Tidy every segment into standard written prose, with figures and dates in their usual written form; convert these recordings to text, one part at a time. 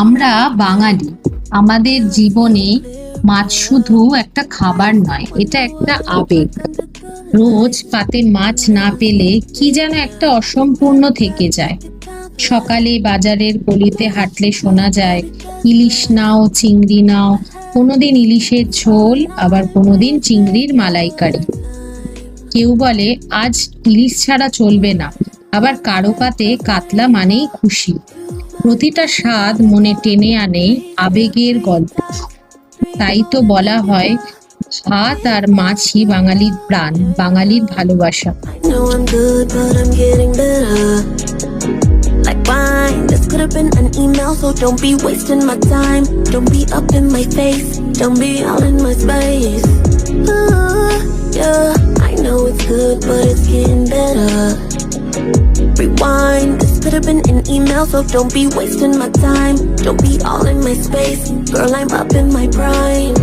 আমরা বাঙালি, আমাদের জীবনে মাছ শুধু একটা খাবার নয়, এটা একটা আবেগ। রোজ পাতে মাছ না পেলে কি যেন একটা অসম্পূর্ণ থেকে যায়। সকালে বাজারের গলিতে হাঁটলে শোনা যায়, ইলিশ নাও, চিংড়ি নাও। কোনোদিন ইলিশের ঝোল, আবার কোনোদিন চিংড়ির মালাইকারি। কেউ বলে আজ ইলিশ ছাড়া চলবে না, আবার কারো পাতে কাতলা মানেই খুশি। প্রতিটা স্বাদ মনে টেনে আনে আবেগের গল্প। তাই তো বলা হয়, ভাত আর মাছই বাঙালির প্রাণ, বাঙালির ভালোবাসা। know I'm good, but I'm getting better. Like wine, this could have been an email, so don't be wasting my time. Don't be up in my face, don't be all in my space. Yeah, I know it's good, but it's getting better. Rewind, this could have been an email, so don't be wasting my time. Don't be all in my space, girl, I'm up in my prime.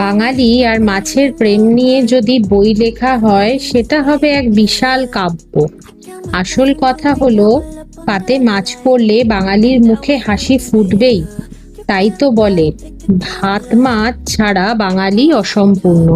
বাঙালি আর মাছের প্রেম নিয়ে যদি বই লেখা হয়, সেটা হবে এক বিশাল কাব্য। আসল কথা হলো, পাতে মাছ পড়লে বাঙালির মুখে হাসি ফুটবেই। তাই তো বলে, ভাত মাছ ছাড়া বাঙালি অসম্পূর্ণ।